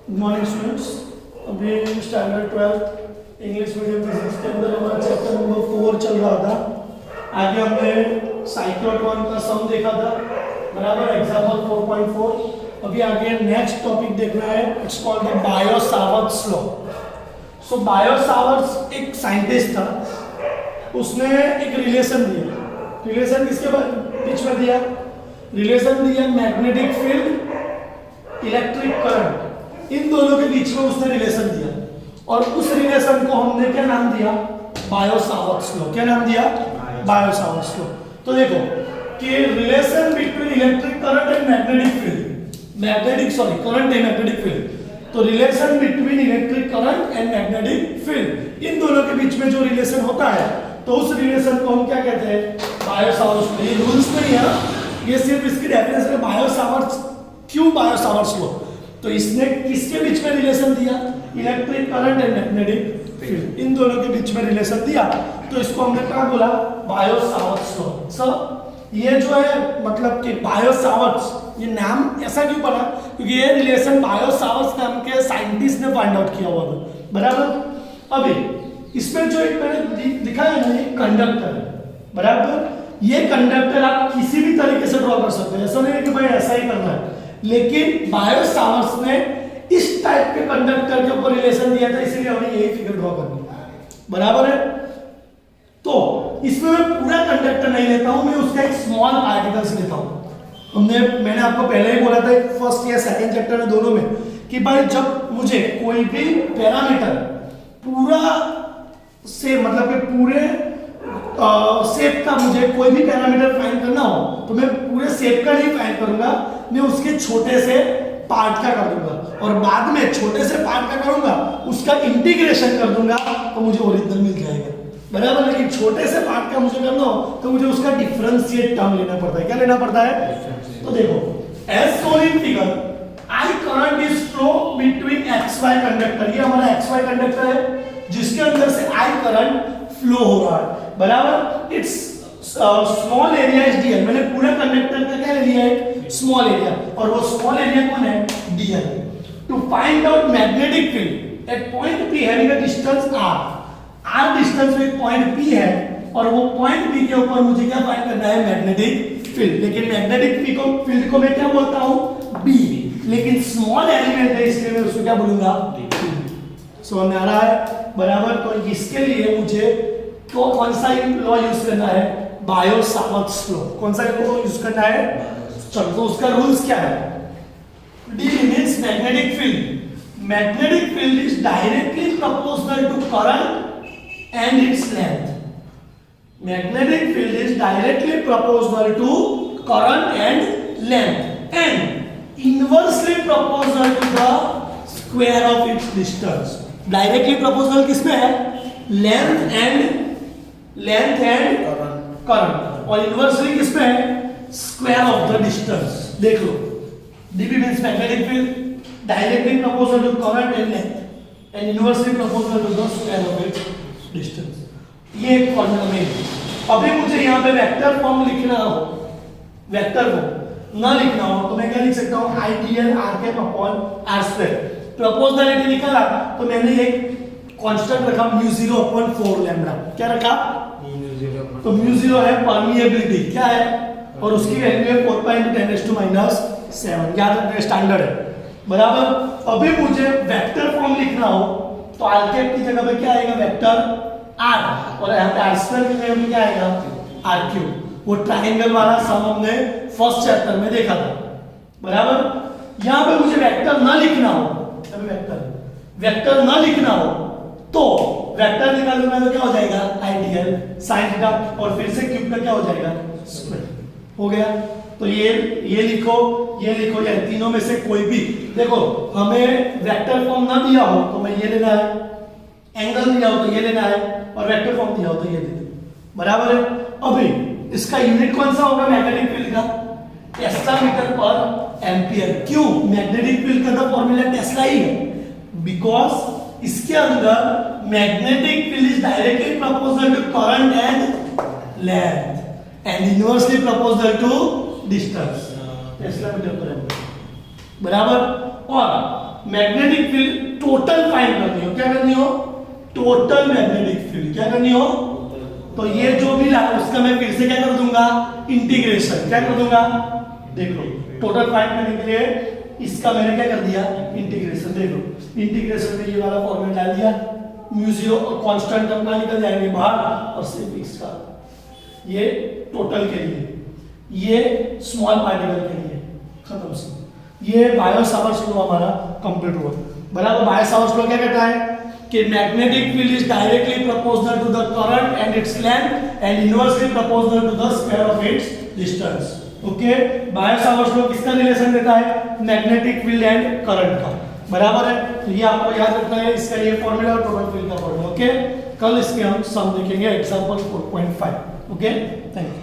Good morning students. अभी standard 12 English medium physics के अंदर हमारा चैप्टर नंबर 4 चल रहा था। आगे हमने साइक्लोट्रॉन का सम देखा था, बराबर, एग्जाम्पल 4.4। अभी आगे नेक्स्ट टॉपिक देखना है, it's called the bio-Savart's law. So bio-Savart's एक साइंटिस्ट था, उसने एक रिलेशन दिया। रिलेशन किसके बीच में दिया? रिलेशन दिया मैग्नेटिक फील्ड, इलेक्ट्रिक करंट, इन दोनों के बीच में उसने रिलेशन दिया। और उस रिलेशन को हमने क्या नाम दिया? Biot Savart's law. क्या नाम दिया? Biot Savart's law. तो देखो कि relation between electric current and magnetic field, current and magnetic field, तो relation between electric current and magnetic field, इन दोनों के बीच में जो रिलेशन होता है, तो उस रिलेशन को हम क्या कहते हैं? Bio-Savart's law. ये रूल्स नहीं है, ये सिर्फ इसकी डेफिनेशन है। बायो-सावर्ट्स, क्यों बायो-सावर्ट्स लॉ? तो इसने किसके बीच में रिलेशन दिया? Electric current and magnetic field, इन दोनों के बीच में रिलेशन दिया, तो इसको हमने क्या बोला? Bio-Savart's law. सर ये जो है मतलब कि बायो-सावर्ट्स, ये नाम ऐसा क्यों पड़ा? क्योंकि ये रिलेशन बायो-सावर्ट्स नाम के साइंटिस्ट ने फाइंड आउट किया हुआ था, बराबर। अभी इसमें जो एक मैंने लिखा है ना, ये कंडक्टर है, बराबर। ये कंडक्टर आप किसी भी तरीके से ड्रॉ कर सकते हैं, ऐसा नहीं है कि भाई ऐसा ही करना है। लेकिन बायो-सावर्ट्स ने इस टाइप के कंडक्टर के ऊपर रिलेशन दिया था, इसीलिए हमें यही फिगर ड्रॉ करनी है, बराबर है। तो इसमें मैं पूरा कंडक्टर नहीं लेता हूं, मैं उसका एक स्मॉल पार्टिकल्स लेता हूं। मैंने आपको पहले ही बोला था फर्स्ट या सेकंड चैप्टर में, दोनों में, कि भाई जब मुझे कोई भी पैरामीटर पूरा से मतलब कि पूरे शेप का मुझे कोई भी पैरामीटर फाइंड करना हो, तो मैं पूरे शेप का नहीं फाइंड करूंगा, मैं उसके छोटे से पार्ट का कर दूंगा, और बाद में छोटे से पार्ट का करूंगा, उसका इंटीग्रेशन कर दूंगा, तो मुझे ओरिजिनल मिल जाएगा, बराबर। लेकिन छोटे से पार्ट का मुझे करना हो तो मुझे उसका डिफरेंशिएट टर्म लेना पड़ता है। क्या लेना पड़ता है? तो देखो, as shown in figure, I current is flow between XY conductor. ये हमारा XY कंडक्टर है जिसके अंदर से आई करंट फ्लो हो रहा है, बराबर। It's small area is dl। मैंने पूरा कंडक्टर का क्या लिया है? स्मॉल एरिया, और वो स्मॉल एरिया कौन है? dl। To find out magnetic field at point P having a distance r distance में एक पॉइंट P है, और वो पॉइंट P के ऊपर मुझे क्या फाइंड करना है? Magnetic field. लेकिन मैग्नेटिक फील्ड को मैं क्या बोलता हूं? B। लेकिन स्मॉल एलिमेंट है, इसलिए मैं उसको क्या बोलूंगा? D। समझ में आ रहा है, बराबर। तो इसके लिए मुझे तो कौन सा लॉ यूज करना है? Bio-Savart's law. कौन सा लॉ यूज करना है? चलो, तो उसका रूल्स क्या है? D means magnetic field. Magnetic field is directly proportional to current and its length. Magnetic field is directly proportional to current and length, and inversely proportional to the square of its distance. Directly proportional किसमें है? Length and current, और inversely किसमें है? Square of the distance. देख लो, dB means magnetic field, directly proportional to current and length, and inversely proportional to the square of its distance. ये एक formula में। अभी मुझे यहाँ पे वेक्टर फॉर्म लिखना हो, वेक्टर फॉर्म ना लिखना हो, तो मैं क्या लिख सकता हूँ? IDL r upon r square. Proportionality निकाला तो मैंने एक कांस्टेंट रखा μ0 अपॉन 4 लैम्डा। क्या रखा? तो μ0 है परमिएबिलिटी, क्या है? और उसकी वैल्यू है 4.10⁻⁷ याद रखना, स्टैंडर्ड है, बराबर। अभी मुझे वेक्टर फॉर्म लिखना हो तो r कैप की जगह पे क्या आएगा? वेक्टर r, और यहाँ पे r स्क्वायर की जगह पे क्या आएगा? r cube. वो ट्रायंगल वाला सम हमने फर्स्ट चैप्टर में देखा था, बराबर। यहाँ पे मुझे वेक्टर ना लिखना हो, वेक्टर ना लिखना हो तो वेक्टर निकाल दूंगा तो क्या हो जाएगा? आइडियल sin थीटा, और फिर से क्यूब का क्या हो जाएगा? स्क्वायर। हो गया। तो ये लिखो, ये लिखो, या तीनों में से कोई भी। देखो, हमें वेक्टर फॉर्म ना दिया हो तो मैं ये लेना है, एंगल दिया हो तो ये लेना है, और वेक्टर फॉर्म दिया हो तो ये लेना, बराबर है। अभी इसका यूनिट कौन सा होगा मैग्नेटिक फील्ड का? Tesla metre per ampere. क्यों? मैग्नेटिक फील्ड का तो फॉर्मूला टेस्ला ही है, बिकॉज इसके अंदर magnetic field is directly proportional to current and length and inversely proportional to distance. Tesla metre per ampere, बराबर। और मैग्नेटिक फील्ड टोटल फाइंड करनी हो, क्या करनी हो, टोटल मैग्नेटिक फील्ड क्या करनी हो, तो ये जो भी रहा उसका मैं फिर से क्या कर दूंगा, इंटीग्रेशन क्या कर दूंगा, देखो टोटल फाइंड करने के लिए इसका मैंने क्या कर दिया, इंटीग्रेशन, देखो इंटीग्रेशन में ये वाला फॉर्मूला डाल दिया, म्यू0 और कांस्टेंट अपना निकल जाएंगे बाहर और सिर्फ x का, ये टोटल के लिए, ये स्मॉल पार्टिकल के लिए, खत्म से। ये बायो सावर्ट्स लॉ हमारा कंप्लीट हुआ, बराबर। बायो सावर्ट्स लॉ क्या कहता है कि magnetic field is directly proportional to the current and its length and inversely proportional to the square of its distance. Okay, Biot Savart's law किसका relation देता है, मैग्नेटिक फील्ड एंड करंट का, बराबर है। तो ये आपको याद रखना है, इसका ये फॉर्मूला और टोटल फील्ड का फॉर्मूला। ओके, कल इसके हम सम देखेंगे एग्जांपल 4.5। Okay, thank you.